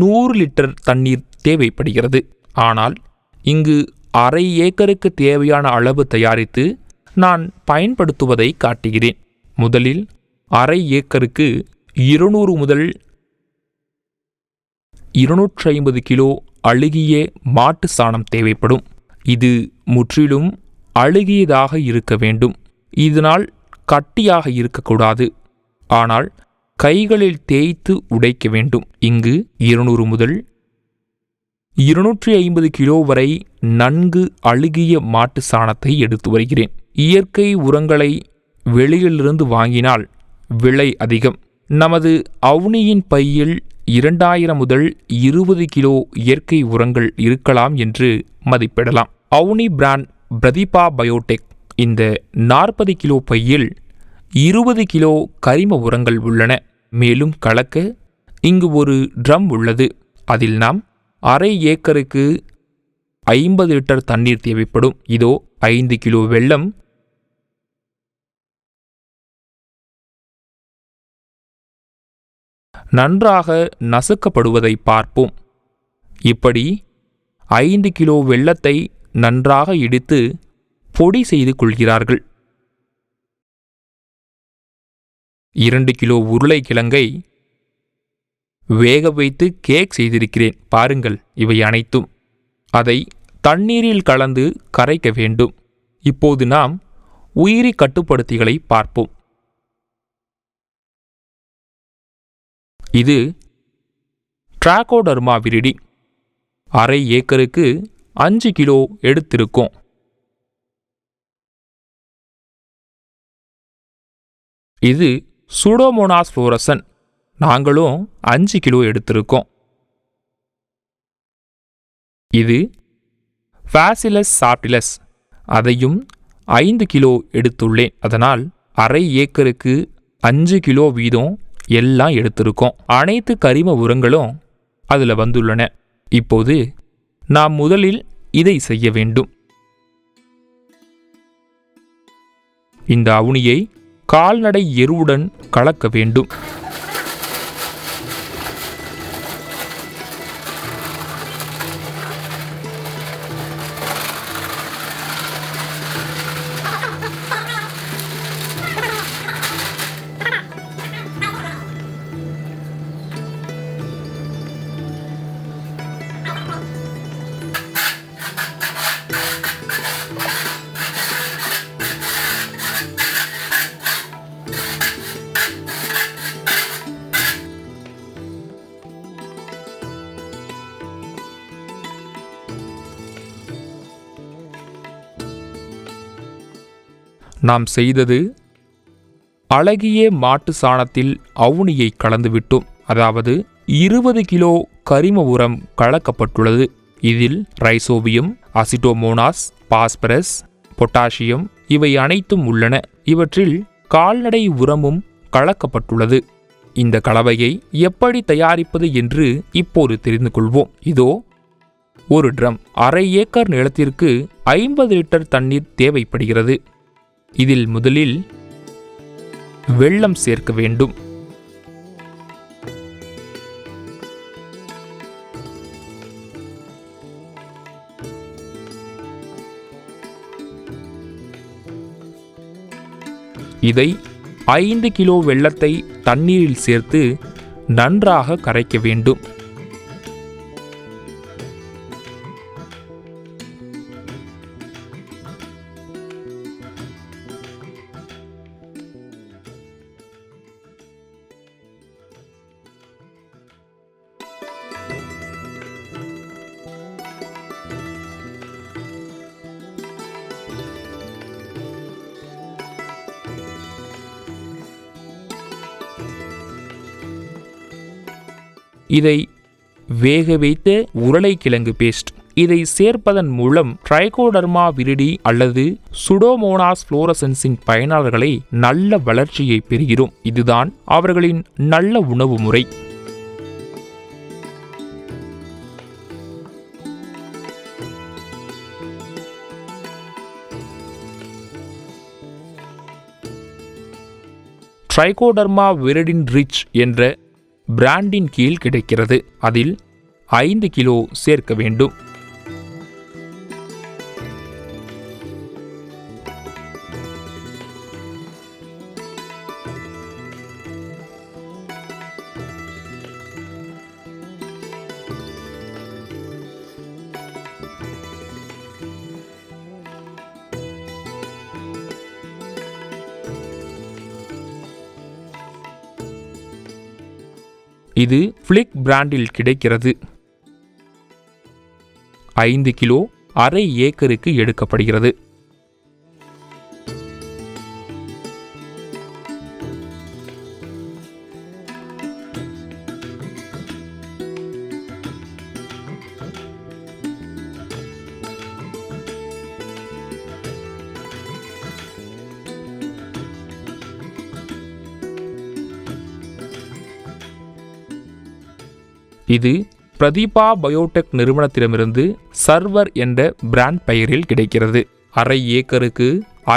100 லிட்டர் தண்ணீர் தேவைப்படுகிறது. ஆனால் இங்கு அரை ஏக்கருக்கு தேவையான அளவு தயாரித்து நான் பயன்படுத்துவதை காட்டுகிறேன். முதலில் அரை ஏக்கருக்கு 200 முதல் 250 கிலோ அழுகிய மாட்டு சாணம் தேவைப்படும். இது முற்றிலும் அழுகியதாக இருக்க வேண்டும். இதனால் கட்டியாக இருக்கக்கூடாது. ஆனால் கைகளில் தேய்த்து உடைக்க வேண்டும். இங்கு 200 முதல் 250 கிலோ வரை நன்கு அழுகிய மாட்டு சாணத்தை எடுத்து வருகிறேன். இயற்கை உரங்களை வெளியிலிருந்து வாங்கினால் விலை அதிகம். நமது அவுனியின் பையில் 2000 முதல் 20 கிலோ இயற்கை உரங்கள் இருக்கலாம் என்று மதிப்பிடலாம். அவுனி பிராண்ட் பிரதீபா பயோடெக் இந்த 40 கிலோ பையில் 20 கிலோ கரிம உரங்கள் உள்ளன. மேலும் கலக்க இங்கு ஒரு ட்ரம் உள்ளது. அதில் நாம் அரை ஏக்கருக்கு 50 லிட்டர் தண்ணீர் தேவைப்படும். இதோ 5 கிலோ வெல்லம், நன்றாக நசுக்கப்படுவதை பார்ப்போம். இப்படி 5 கிலோ வெல்லத்தை நன்றாக இடித்து பொடி செய்து கொள்கிறார்கள். 2 கிலோ உருளைக்கிழங்கை வேக வைத்து கேக் செய்திருக்கிறேன். பாருங்கள், இவை அனைத்தும் அதை தண்ணீரில் கலந்து கரைக்க வேண்டும். இப்போது நாம் உயிரி கட்டுப்படுத்திகளை பார்ப்போம். இது டிராகோடர்மா விரிடி. அரை ஏக்கருக்கு 5 கிலோ எடுத்திருக்கோம். இது சூடோமோனாஸ் ஃப்ளோரசன். நாங்களும் 5 கிலோ எடுத்திருக்கோம். இது பாசிலஸ் சாப்டிலஸ். அதையும் 5 கிலோ எடுத்துள்ளேன். அதனால் அரை ஏக்கருக்கு 5 கிலோ வீதம் எல்லாம் எடுத்திருக்கோம். அனைத்து கரிம உரங்களும் அதில் வந்துள்ளன. இப்போது நாம் முதலில் இதை செய்ய வேண்டும். இந்த அவுனியை கால்நடை எருவுடன் கலக்க வேண்டும். நாம் செய்தது அழகிய மாட்டு சாணத்தில் அவுனியை கலந்துவிட்டோம். அதாவது 20 கிலோ கரிம உரம் கலக்கப்பட்டுள்ளது. இதில் ரைசோபியம், அசிட்டோமோனாஸ், பாஸ்பரஸ், பொட்டாசியம் இவை அனைத்தும் உள்ளன. இவற்றில் கால்நடை உரமும் கலக்கப்பட்டுள்ளது. இந்த கலவையை எப்படி தயாரிப்பது என்று இப்போது தெரிந்து கொள்வோம். இதோ ஒரு ட்ரம். அரை ஏக்கர் நிலத்திற்கு 50 லிட்டர் தண்ணீர் தேவைப்படுகிறது. இதில் முதலில் வெல்லம் சேர்க்க வேண்டும். இதை 5 கிலோ வெல்லத்தை தண்ணீரில் சேர்த்து நன்றாக கரைக்க வேண்டும். இதை வேக வைத்த உருளைக்கிழங்கு பேஸ்ட். இதை சேர்ப்பதன் மூலம் ட்ரைகோடர்மா விரிடி அல்லது சூடோமோனாஸ் ஃப்ளோரசன்ஸின் பயனாளர்களை நல்ல வளர்ச்சியை பெறுகிறோம். இதுதான் அவர்களின் நல்ல உணவு முறை. ட்ரைகோடர்மா விரிடின் ரிச் என்ற பிராண்டின் கீழ் கிடைக்கிறது. அதில் 5 கிலோ சேர்க்க வேண்டும். இது ஃபிளிக் பிராண்டில் கிடைக்கிறது. 5 கிலோ அரை ஏக்கருக்கு எடுக்கப்படுகிறது. இது பிரதீபா பயோடெக் நிறுவனத்திடமிருந்து சர்வர் என்ற பிராண்ட் பெயரில் கிடைக்கிறது. அரை ஏக்கருக்கு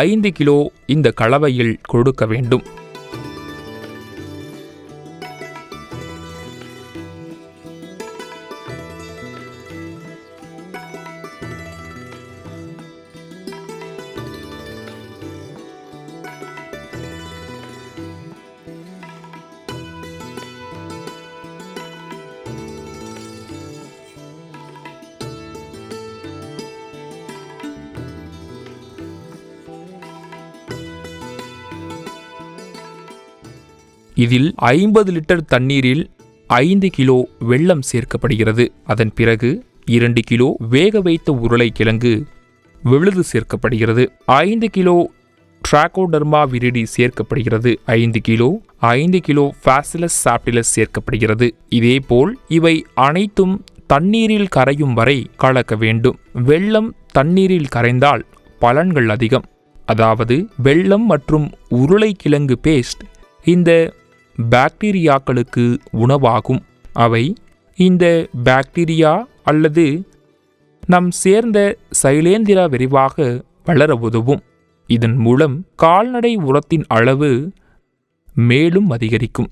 5 கிலோ இந்த கலவையில் கொடுக்க வேண்டும். இதில் 50 லிட்டர் தண்ணீரில் 5 கிலோ வெல்லம் சேர்க்கப்படுகிறது. அதன் பிறகு 2 கிலோ வேக வைத்த உருளைக்கிழங்கு விழுது சேர்க்கப்படுகிறது. 5 கிலோ ட்ரைகோடர்மா விரிடி சேர்க்கப்படுகிறது. 5 கிலோ பாசிலஸ் சாப்டிலஸ் சேர்க்கப்படுகிறது. இதேபோல் இவை அனைத்தும் தண்ணீரில் கரையும் வரை கலக்க வேண்டும். வெல்லம் தண்ணீரில் கரைந்தால் பலன்கள் அதிகம். அதாவது வெல்லம் மற்றும் உருளைக்கிழங்கு பேஸ்ட் இந்த பாக்டீரியாக்களுக்கு உணவாகும். அவை இந்த பாக்டீரியா அல்லது நம் சேர்ந்த சைலேந்திரா விரைவாக வளர உதவும். இதன் மூலம் கால்நடை உரத்தின் அளவு மேலும் அதிகரிக்கும்.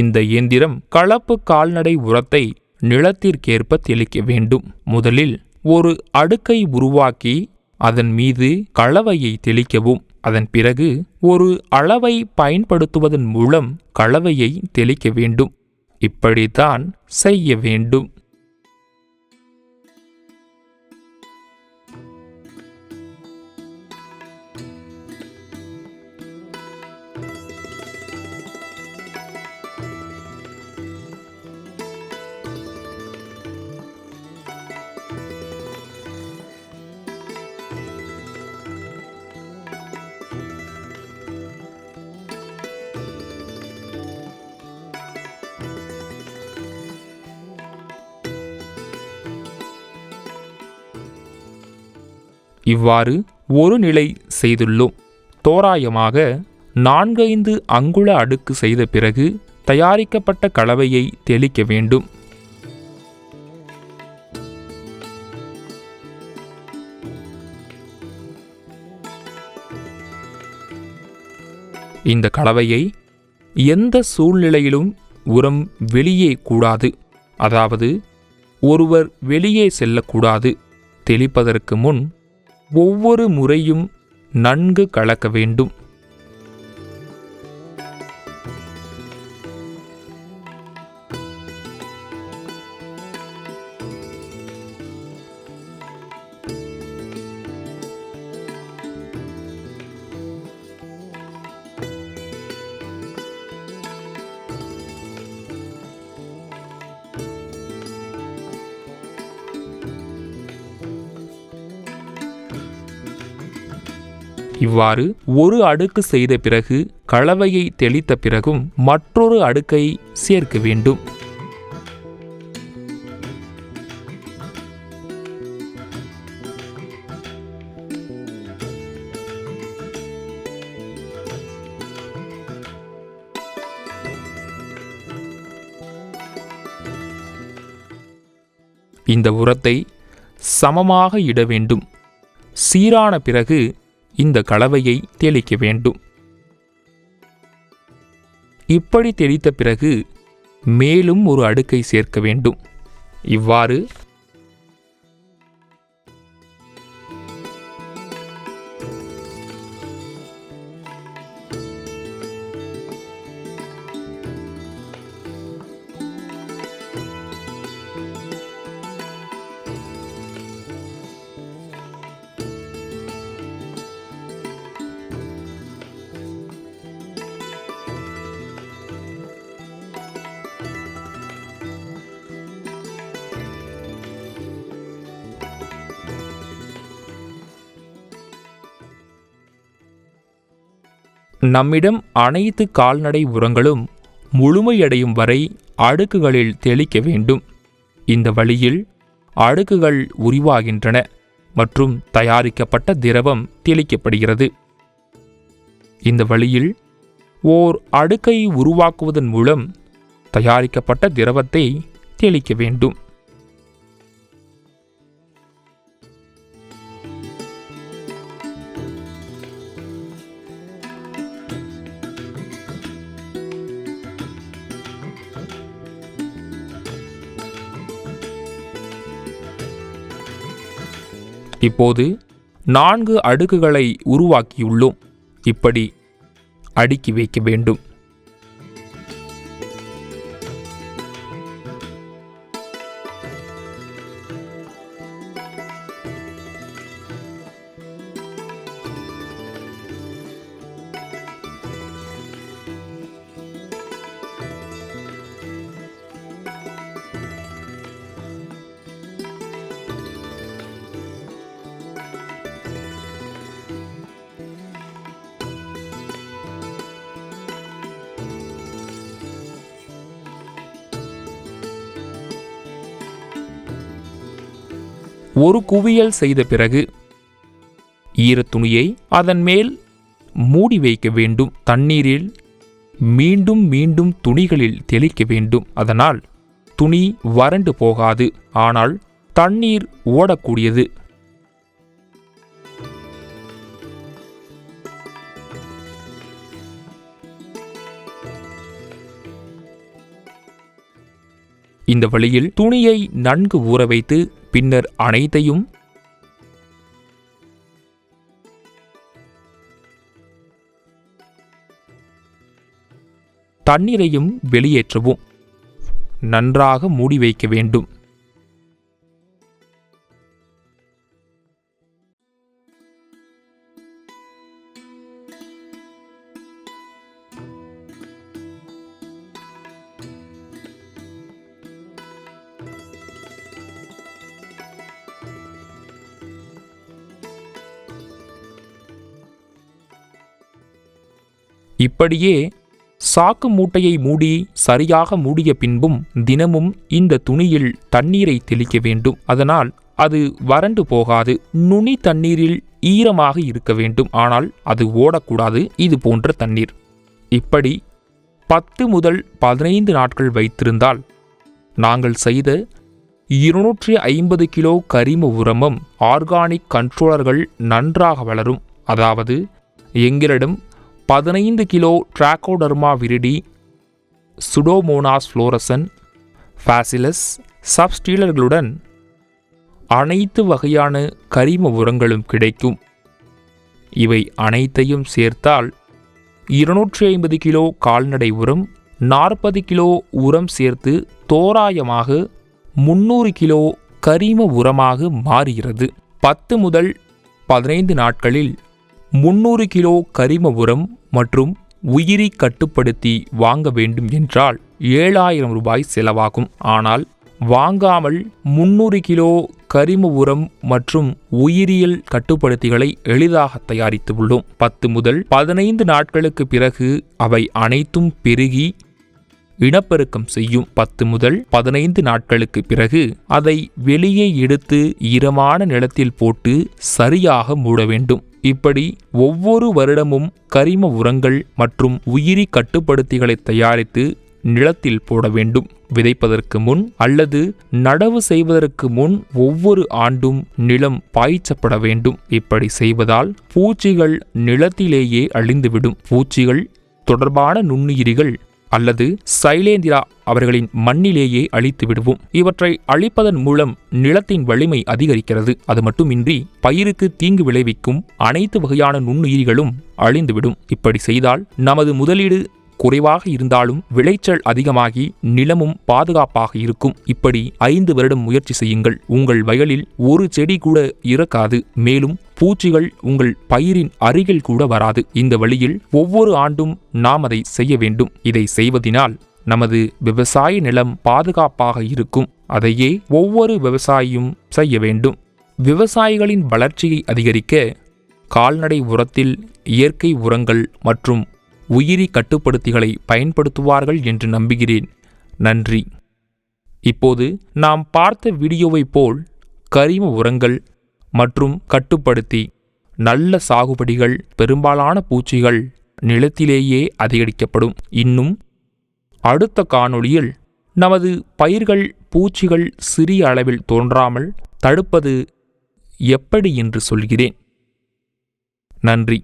இந்த இயந்திரம் கலப்பு கால்நடை உரத்தை நிலத்திற்கேற்ப தெளிக்க வேண்டும். முதலில் ஒரு அடுக்கை உருவாக்கி அதன் மீது கலவையை தெளிக்கவும். அதன் பிறகு ஒரு அளவை பயன்படுத்துவதன் மூலம் கலவையை தெளிக்க வேண்டும். இப்படித்தான் செய்ய வேண்டும். இவ்வாறு ஒரு நிலை செய்துள்ளோம். தோராயமாக 4-5 அங்குல அடுக்கு செய்த பிறகு தயாரிக்கப்பட்ட கலவையை தெளிக்க வேண்டும். இந்த கலவையை எந்த சூழ்நிலையிலும் உரம் வெளியே கூடாது. அதாவது ஒருவர் வெளியே செல்லக்கூடாது. தெளிப்பதற்கு முன் ஒவ்வொரு முறையும் நன்கு கலக்க வேண்டும். இவ்வாறு ஒரு அடுக்கு செய்த பிறகு கலவையை தெளித்த பிறகும் மற்றொரு அடுக்கை சேர்க்க வேண்டும். இந்த உரத்தை சமமாக இட வேண்டும். சீரான பிறகு இந்த கலவையை தெளிக்க வேண்டும். இப்படி தெளித்த பிறகு மேலும் ஒரு அடுக்கை சேர்க்க வேண்டும். இவ்வாறு நம்மிடம் அனைத்து கால்நடை உரங்களும் முழுமையடையும் வரை அடுக்குகளில் தெளிக்க வேண்டும். இந்த வழியில் அடுக்குகள் உருவாகின்றன மற்றும் தயாரிக்கப்பட்ட திரவம் தெளிக்கப்படுகிறது. இந்த வழியில் ஓர் அடுக்கை உருவாக்குவதன் மூலம் தயாரிக்கப்பட்ட திரவத்தை தெளிக்க வேண்டும். இப்போது 4 அடுக்குகளை உருவாக்கியுள்ளோம். இப்படி அடுக்கி வைக்க வேண்டும். ஒரு குவியல் செய்த பிறகு ஈரத்துணியை அதன் மேல் மூடி வைக்க வேண்டும். தண்ணீரில் மீண்டும் மீண்டும் துணிகளில் தெளிக்க வேண்டும். அதனால் துணி வறண்டு போகாது, ஆனால் தண்ணீர் ஓடக்கூடியது. இந்த வழியில் துணியை நன்கு ஊற வைத்து பின்னர் அனைத்தையும் தண்ணீரையும் வெளியேற்றவும் நன்றாக மூடி வைக்க வேண்டும். இப்படியே சாக்கு மூட்டையை மூடி சரியாக மூடிய பின்பும் தினமும் இந்த துணியில் தண்ணீரை தெளிக்க வேண்டும். அதனால் அது வறண்டு போகாது. நுனி தண்ணீரில் ஈரமாக இருக்க வேண்டும், ஆனால் அது ஓடக்கூடாது. இது போன்ற தண்ணீர் இப்படி 10 முதல் 15 நாட்கள் வைத்திருந்தால் நாங்கள் செய்த 250 கிலோ கரிம உரமும் ஆர்கானிக் கண்ட்ரோலர்கள் நன்றாக வளரும். அதாவது எங்களிடம் 15 kilo Trichoderma viride, Pseudomonas fluorescens, Bacillus சப்ஸ்டீலர்களுடன் அனைத்து வகையான கரிம உரங்களும் கிடைக்கும். இவை அனைத்தையும் சேர்த்தால் 250 கிலோ கால்நடை உரம், 40 கிலோ உரம் சேர்த்து தோராயமாக 300 கிலோ கரிம உரமாக மாறுகிறது. 10 முதல் 15 நாட்களில் 300 கிலோ கரிம உரம் மற்றும் உயிரி கட்டுப்படுத்தி வாங்க வேண்டும் என்றால் 7000 ரூபாய் செலவாகும். ஆனால் வாங்காமல் 300 கிலோ கரிம உரம் மற்றும் உயிரியல் கட்டுப்படுத்திகளை எளிதாக தயாரித்து உள்ளோம். 10 முதல் 15 நாட்களுக்கு பிறகு அவை அனைத்தும் பெருகி இனப்பெருக்கம் செய்யும். 10 முதல் 15 நாட்களுக்கு பிறகு அதை வெளியே எடுத்து ஈரமான நிலத்தில் போட்டு சரியாக மூட வேண்டும். இப்படி ஒவ்வொரு வருடமும் கரிம உரங்கள் மற்றும் உயிரி கட்டுப்படுத்திகளை தயாரித்து நிலத்தில் போட வேண்டும். விதைப்பதற்கு முன் அல்லது நடவு செய்வதற்கு முன் ஒவ்வொரு ஆண்டும் நிலம் பாய்ச்சப்பட வேண்டும். இப்படி செய்வதால் பூச்சிகள் நிலத்திலேயே அழிந்துவிடும். பூச்சிகள் தொடர்பான நுண்ணுயிரிகள் அல்லது சைலேந்திரா அவர்களின் மண்ணிலேயே அழித்து விடுவோம். இவற்றை அழிப்பதன் மூலம் நிலத்தின் வலிமை அதிகரிக்கிறது. அது மட்டுமின்றி பயிருக்கு தீங்கு விளைவிக்கும் அனைத்து வகையான நுண்ணுயிரிகளும் அழிந்துவிடும். இப்படி செய்தால் நமது முதலீடு குறைவாக இருந்தாலும் விளைச்சல் அதிகமாகி நிலமும் பாதுகாப்பாக இருக்கும். இப்படி 5 வருடம் முயற்சி செய்யுங்கள். உங்கள் வயலில் ஒரு செடி கூட இறக்காது. மேலும் பூச்சிகள் உங்கள் பயிரின் அருகில் கூட வராது. இந்த வழியில் ஒவ்வொரு ஆண்டும் நாம் அதை செய்ய வேண்டும். இதை செய்வதினால் நமது விவசாய நிலம் பாதுகாப்பாக இருக்கும். அதையே ஒவ்வொரு விவசாயியும் செய்ய வேண்டும். விவசாயிகளின் வளர்ச்சியை அதிகரிக்க கால்நடை உரத்தில் இயற்கை உரங்கள் மற்றும் உயிரி கட்டுப்படுத்திகளை பயன்படுத்துவார்கள் என்று நம்புகிறேன். நன்றி. இப்போது நாம் பார்த்த வீடியோவைப் போல் கரிம உரங்கள் மற்றும் கட்டுப்படுத்தி நல்ல சாகுபடிகள் பெரும்பாலான பூச்சிகள் நிலத்திலேயே அதிகரிக்கப்படும். இன்னும் அடுத்த காணொளியில் நமது பயிர்கள் பூச்சிகள் சிறிய அளவில் தோன்றாமல் தடுப்பது எப்படி என்று சொல்கிறேன். நன்றி.